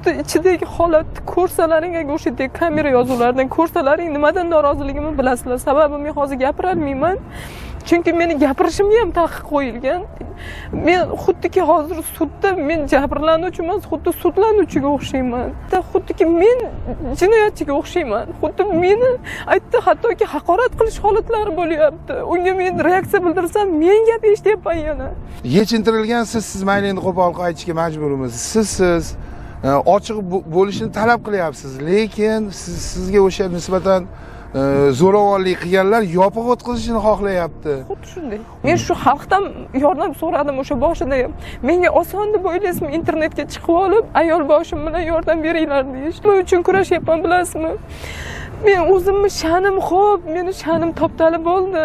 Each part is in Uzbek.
sudni ichidagi holatni ko'rsalaring, agar o'sha yerdagi kamera yozuvlaridan ko'rsalaring, nimadan noroziligimni bilasizlar. Sababi men hozir gapira olmayman. Chunki meni gapirishimga ham taqiq qo'yilgan. Men xuddiki hozir sudda men jabrlanuvchi emas, xuddi sudlanuvchiga o'xshayman. Xuddiki men jinoyatchiga o'xshayman. Xuddi meni aytdi, hattoki haqorat qilish holatlari bo'lyapti. Unga men reaksiya bildirsam, men gap eshityapman yana. Yechintirilgan siz mayli endi qo'pol aytishga majburmiz. Siz ochiq bo'lishini talab qilyapsiz, lekin sizga o'sha nisbatan zo'ravonlik qilganlar yopiq o'tkazishni xohlayapti. Xuddi shunday. Men shu xalqdan yordam so'radim o'sha boshida ham. Menga oson deb o'ylaysizmi, internetga chiqib olib, ayol boshim bilan yordam beringlar deyish. Shuning uchun kurashyapman, bilasizmi? Men o'zimni sha'nim xo'p, meni sha'nim toptali bo'ldi.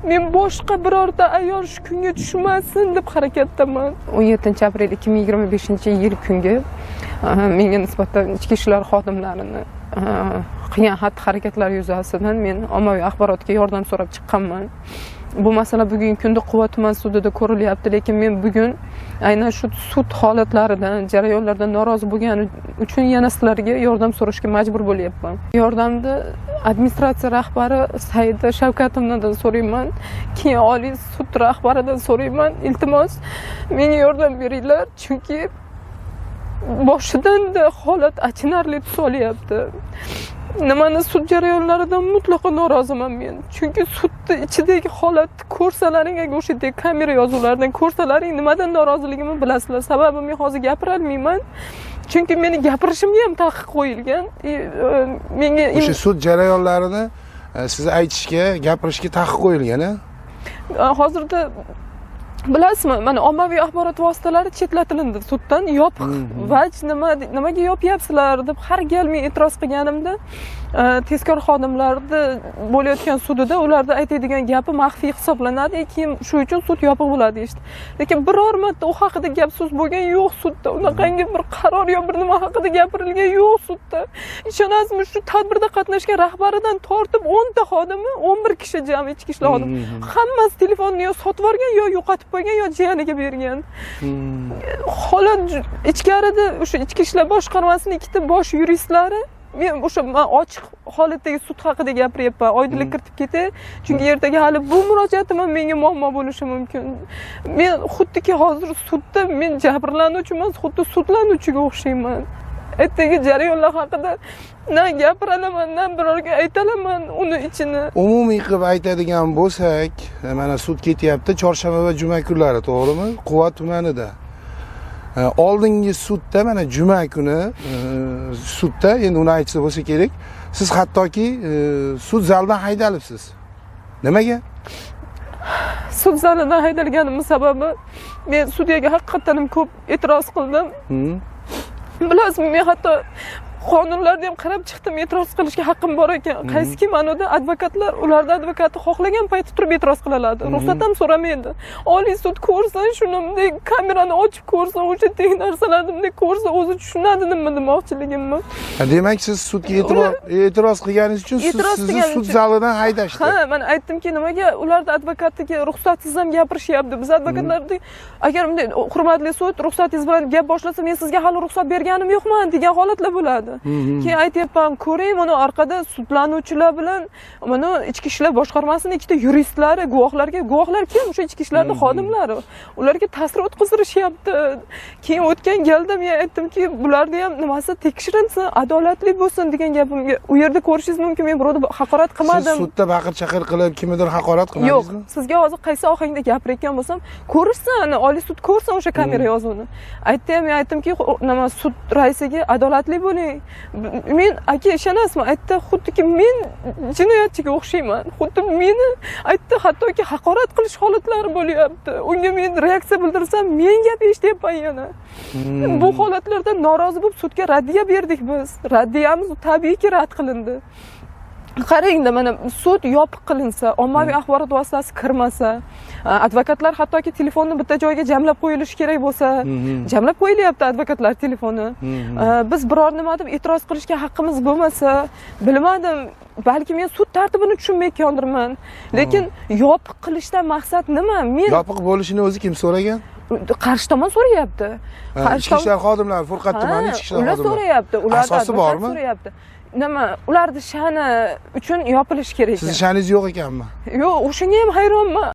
Men boshqa birorta ayol shu kunga tushmasin deb harakatdaman. 17-aprel 2025-yil kungi menga nisbatan ichki ishlar xodimlarini qilgan xatti-harakatlar yuzasidan men ommaviy axborotga yordam so'rab chiqqanman. Bu masala bugungi kunda Quva tuman sudida ko'rilyapti, lekin men bugun aynan shu sud holatlaridan, jarayonlardan norozi bo'lgani uchun yana sizlarga yordam so'rashga majbur bo'lyapman. Yordamni administratsiya rahbari Saida Shavkatovnadan so'rayman, keyin Oliy sud rahbaridan so'rayman. Iltimos, menga yordam beringlar, chunki boshidan holat achinarli tus olyapti. Nimani sud jarayonlaridan mutlaqo noroziman men. Chunki sudni ichidagi holatni ko'rsalaring, agar o'sha yerdagi kamera yozuvlaridan ko'rsalaring, nimadan noroziligimni bilasizlar. Sababi men hozir gapira olmayman. Chunki meni gapirishimga ham taqiq qo'yilgan. Menga o'sha sud jarayonlarini siz aytishga, gapirishga taqiq qo'yilgan-a? Hozirda bilasizmi, mana ommaviy axborot vositalari chetlatilindi suddan. Yopiq vaj nimaga yopyapsizlar deb har gal men e'tiroz qilganimda tezkor xodimlarni bo'layotgan sudida ularda aytadigan gapi maxfiy hisoblanadi, keyin shu uchun sud yopiq bo'ladi deyishdi. Lekin biror marta u haqida gap so'z bo'lgan yo'q sudda. Unaqangi bir qaror yo bir nima haqida gapirilgan yo'q sudda. Ishonasizmi, shu tadbirda qatnashgan rahbaridan tortib 10 ta xodimi, 11 kishi jami ichki ishlar xodimi. Hammasi telefonni yo sotib olgan, yo yo'qotib qo'ygan, yo jiyaniga bergan. Holat ichkarida o'sha ichki ishlar boshqarmasining ikkita bosh yuristlari, men o'sha ochiq holatdagi sud haqida gapiryapman, oydinlik kiritib ketay. Chunki ertaga hali bu murojaatim menga muammo bo'lishi mumkin. Men xuddiki hozir sudda men jabrlanuvchi emas, xuddi sudlanuvchiga o'xshayman. Ertaga jarayonlar haqida na gapiraman, na birorga aytalaman uni ichini. Umumiy qilib aytadigan bo'lsak, mana sud ketyapti chorshanba va juma kunlari, to'g'rimi? Quva tumanida. Oldingi sudda mana juma kuni sudda, endi uni aytsa bo'lsa kerak, siz hattoki sud zalidan haydalibsiz. Nimaga? Sud zalidan haydalganimning sababi, men sudyaga haqiqatan ham ko'p e'tiroz qildim. Bilasizmi, men hatto qonunlarga ham qarab chiqdim, e'tiroz qilishga haqqim bor ekan. Qaysiki ma'noda advokatlar, ularda advokati xohlagan paytda turib e'tiroz qiladi. Ruxsat ham so'ramaydi. Oliy sud ko'rsa, shunday kamerani ochib ko'rsa, o'sha tek narsalarni ko'rsa, o'zi tushunadi nima demoqchiligimni. Demak, siz sudga e'tiroz qilganingiz uchun sizni sud zalidan haydashdi. Ha, men aytdimki, nimaga ularda advokatiga ruxsatsiz ham gapirishyapti. Biz advokatlarda agar bunday hurmatli sud, ruxsatingiz bilan gap boshlasa, men sizga hali ruxsat berganim yo'qman degan holatlar bo'ladi. Keyin aytyapman, ko'ring, mana orqada sudlanuvchilar bilan mana ichki ishlar boshqarmasining ikkita yuristlari, guvohlar kim? O'sha ichki ishlarning xodimlari. Ularga ta'sir o'tkazirishyapti. Keyin o'tgan galda men aytdimki, bularni ham nimasi tekshirilsin, adolatli bo'lsin degan gapimga. U yerda ko'rishingiz mumkin, men birovni haqorat qilmadim. Siz sudda baqir-chaqir qilib kimnidir haqorat qilmadingizmi? Yo'q, sizga hozir qaysi ohangda gapirayotgan bo'lsam, ko'rishsin, Oliy sud ko'rsin o'sha kamera yozuvini. Men aytdimki, nima sud raisiga adolatli bo'ling. Men aka ishonasizmi, aytdi, xuddiki men jinoyatchiga o'xshayman. Xuddi meni aytdi, hattoki haqorat qilish holatlari bo'lyapti. Unga men reaksiya bildirsam, men gap eshityapman yana. Bu holatlardan norozi bo'lib sudga raddiya berdik biz. Raddiyamiz tabiiyki rad qilindi. Qarangda, mana sud yopiq qilinsa, ommaviy axborot vositasi kirmasa, advokatlar hattoki telefonni bitta joyga jamlab qo'yilishi kerak bo'lsa, jamlab qo'yilyapti advokatlar telefoni. Biz biror nima deb e'tiroz qilishga haqqimiz bo'lmasa, bilmadim, balki men sud tartibini tushunmayotgandirman. Lekin yopiq qilishdan maqsad nima? Men yopiq bo'lishini o'zi kim so'ragan? qarshi tomon so'rayapti. Ichki ishlar xodimlari, Furqat tumani ichki ishlar ular xodimlari. so'rayapti. Ular Asosi bormi? so'rayapti. Nima, ularni sha'ni uchun yopilish kerak. Sizni sha'ningiz yo'q ekanmi? Yo'q, o'shanga ham hayronman.